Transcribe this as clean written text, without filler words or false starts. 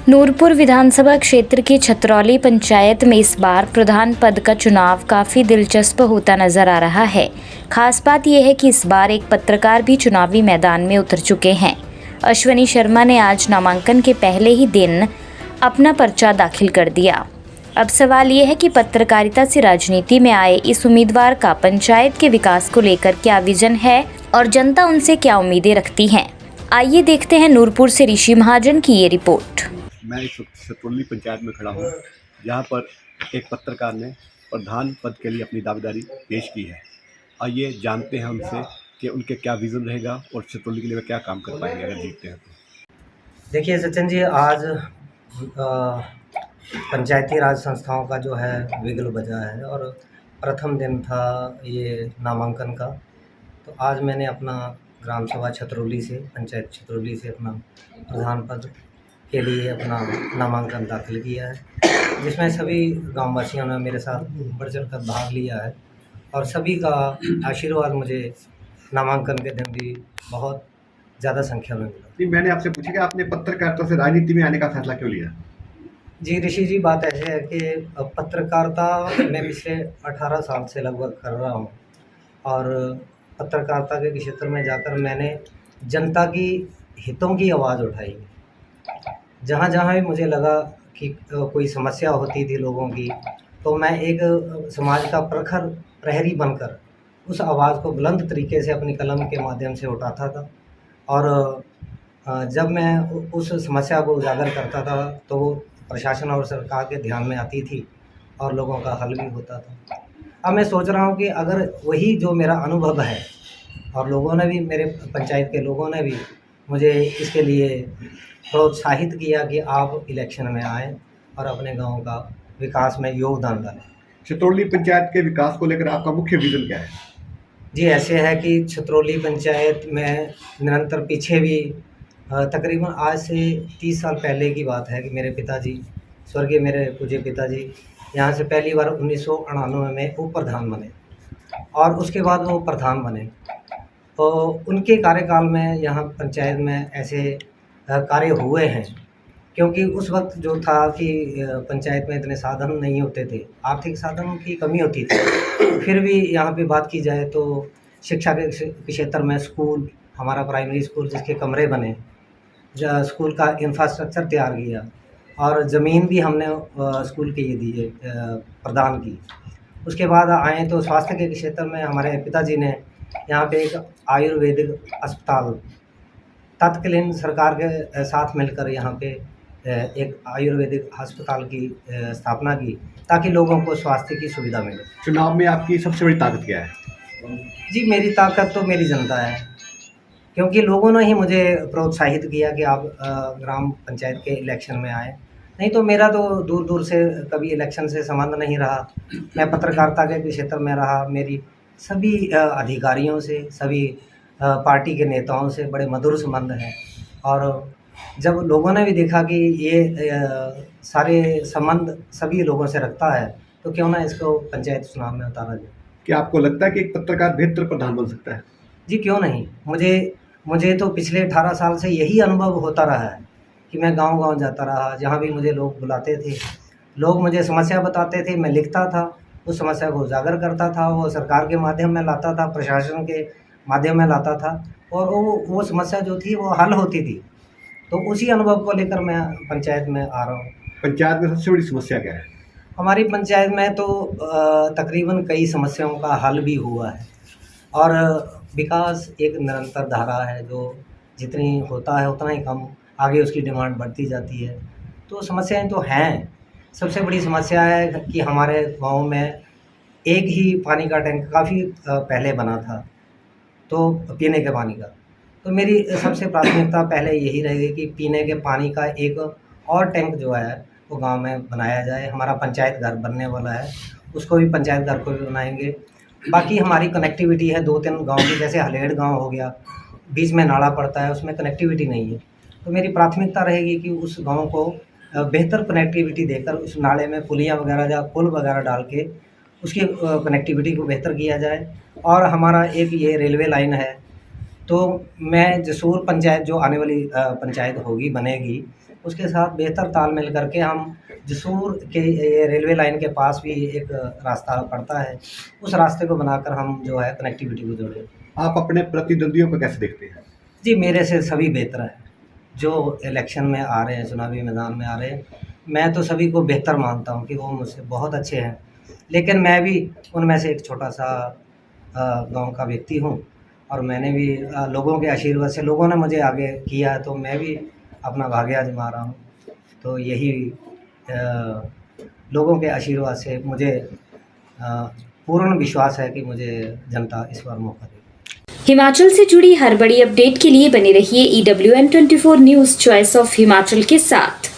नूरपुर विधानसभा क्षेत्र की छतरौली पंचायत में इस बार प्रधान पद का चुनाव काफ़ी दिलचस्प होता नजर आ रहा है। खास बात यह है कि इस बार एक पत्रकार भी चुनावी मैदान में उतर चुके हैं। अश्वनी शर्मा ने आज नामांकन के पहले ही दिन अपना पर्चा दाखिल कर दिया। अब सवाल ये है कि पत्रकारिता से राजनीति में आए इस उम्मीदवार का पंचायत के विकास को लेकर क्या विजन है और जनता उनसे क्या उम्मीदें रखती है। आइए देखते हैं नूरपुर से ऋषि महाजन की ये रिपोर्ट। मैं इस वक्त छतरौली पंचायत में खड़ा हूँ, जहाँ पर एक पत्रकार ने प्रधान पद के लिए अपनी दावेदारी पेश की है। आइए जानते हैं उनसे कि उनके क्या विज़न रहेगा और छतरौली के लिए वे क्या काम कर पाएंगे अगर जीतते हैं तो। देखिए सचिन जी, आज पंचायती राज संस्थाओं का जो है बिगुल बजा है और प्रथम दिन था ये नामांकन का। तो आज मैंने अपना ग्राम सभा छतरौली से, पंचायत छतरौली से अपना प्रधान पद के लिए अपना नामांकन दाखिल किया है, जिसमें सभी गांववासियों ने मेरे साथ बढ़ चढ़ कर भाग लिया है और सभी का आशीर्वाद मुझे नामांकन के दिन भी बहुत ज़्यादा संख्या में मिला। नहीं, मैंने आपसे पूछा कि आपने पत्रकारिता से राजनीति में आने का फैसला क्यों लिया? जी ऋषि जी, बात ऐसे है कि पत्रकारिता मैं पिछले 18 साल से लगभग कर रहा हूँ और पत्रकारिता के क्षेत्र में जाकर मैंने जनता की हितों की आवाज़ उठाई। जहाँ जहाँ भी मुझे लगा कि कोई समस्या होती थी लोगों की, तो मैं एक समाज का प्रखर प्रहरी बनकर उस आवाज़ को बुलंद तरीके से अपनी कलम के माध्यम से उठाता था और जब मैं उस समस्या को उजागर करता था तो वो प्रशासन और सरकार के ध्यान में आती थी और लोगों का हल भी होता था। अब मैं सोच रहा हूँ कि अगर वही जो मेरा अनुभव है और लोगों ने भी, मेरे पंचायत के लोगों ने भी मुझे इसके लिए प्रोत्साहित किया कि आप इलेक्शन में आएँ और अपने गांव का विकास में योगदान डालें। छतरौली पंचायत के विकास को लेकर आपका मुख्य विज़न क्या है? जी ऐसे है कि छतरौली पंचायत में निरंतर पीछे भी तकरीबन आज से 30 साल पहले की बात है कि मेरे पिताजी, स्वर्गीय मेरे पूज्य पिताजी, यहाँ से पहली बार 1999 में उप प्रधान बने और उसके बाद वो प्रधान बने। तो उनके कार्यकाल में यहाँ पंचायत में ऐसे कार्य हुए हैं, क्योंकि उस वक्त जो था कि पंचायत में इतने साधन नहीं होते थे, आर्थिक साधन की कमी होती थी। फिर भी यहाँ पे बात की जाए तो शिक्षा के क्षेत्र में स्कूल, हमारा प्राइमरी स्कूल जिसके कमरे बने, स्कूल का इंफ्रास्ट्रक्चर तैयार किया और ज़मीन भी हमने स्कूल के लिए दी प्रदान की। उसके बाद आए तो स्वास्थ्य के क्षेत्र में हमारे पिताजी ने यहाँ पे एक आयुर्वेदिक अस्पताल तत्कालीन सरकार के साथ मिलकर यहाँ पे एक आयुर्वेदिक अस्पताल की स्थापना की ताकि लोगों को स्वास्थ्य की सुविधा मिले। चुनाव में आपकी सबसे बड़ी ताकत क्या है? जी मेरी ताकत तो मेरी जनता है, क्योंकि लोगों ने ही मुझे प्रोत्साहित किया कि आप ग्राम पंचायत के इलेक्शन में आए। नहीं तो मेरा तो दूर दूर से कभी इलेक्शन से संबंध नहीं रहा। मैं पत्रकारिता के क्षेत्र में रहा, मेरी सभी अधिकारियों से, सभी पार्टी के नेताओं से बड़े मधुर संबंध हैं और जब लोगों ने भी देखा कि ये सारे संबंध सभी लोगों से रखता है तो क्यों ना इसको पंचायत चुनाव में उतारा जाए। क्या आपको लगता है कि एक पत्रकार बेहतर प्रधान बन सकता है? जी क्यों नहीं। मुझे तो पिछले 18 साल से यही अनुभव होता रहा है कि मैं गांव-गांव जाता रहा, जहां भी मुझे लोग बुलाते थे, लोग मुझे समस्या बताते थे, मैं लिखता था, उस समस्या को उजागर करता था, वो सरकार के माध्यम में लाता था, प्रशासन के माध्यम में लाता था और वो समस्या जो थी वो हल होती थी। तो उसी अनुभव को लेकर मैं पंचायत में आ रहा हूँ। पंचायत में सबसे बड़ी समस्या क्या है? हमारी पंचायत में तो तकरीबन कई समस्याओं का हल भी हुआ है और विकास एक निरंतर धारा है, जो जितनी होता है उतना ही कम आगे उसकी डिमांड बढ़ती जाती है। तो समस्याएं तो हैं। सबसे बड़ी समस्या है कि हमारे गांव में एक ही पानी का टैंक काफ़ी पहले बना था, तो पीने के पानी का। तो मेरी सबसे प्राथमिकता पहले यही रहेगी कि पीने के पानी का एक और टैंक जो है वो गांव में बनाया जाए। हमारा पंचायत घर बनने वाला है, उसको भी पंचायत घर को भी बनाएंगे। बाकी हमारी कनेक्टिविटी है 2-3 गांव की, जैसे हलेड़ गांव हो गया, बीच में नाला पड़ता है, उसमें कनेक्टिविटी नहीं है। तो मेरी प्राथमिकता रहेगी कि उस गांव को बेहतर कनेक्टिविटी देकर उस नाले में पुलियाँ वगैरह या पुल वगैरह डाल के उसकी कनेक्टिविटी को बेहतर किया जाए। और हमारा एक ये रेलवे लाइन है, तो मैं जसूर पंचायत जो आने वाली पंचायत होगी, बनेगी, उसके साथ बेहतर तालमेल करके हम जसूर के ये रेलवे लाइन के पास भी एक रास्ता पड़ता है, उस रास्ते को बनाकर हम जो है कनेक्टिविटी को जोड़ें। आप अपने प्रतिद्वंदियों को कैसे देखते हैं? जी, मेरे से सभी बेहतर हैं, जो इलेक्शन में आ रहे हैं, चुनावी मैदान में आ रहे हैं, मैं तो सभी को बेहतर मानता हूँ कि वो मुझसे बहुत अच्छे हैं, लेकिन मैं भी उनमें से एक छोटा-सा गाँव का व्यक्ति हूँ और मैंने भी लोगों के आशीर्वाद से लोगों ने मुझे आगे किया है, तो मैं भी अपना भाग्य आज़मा रहा हूँ। तो यही लोगों के आशीर्वाद से मुझे पूर्ण विश्वास है कि मुझे जनता इस बार मौका देगी। हिमाचल से जुड़ी हर बड़ी अपडेट के लिए बने रहिए EWN24 news choice of Himachal के साथ।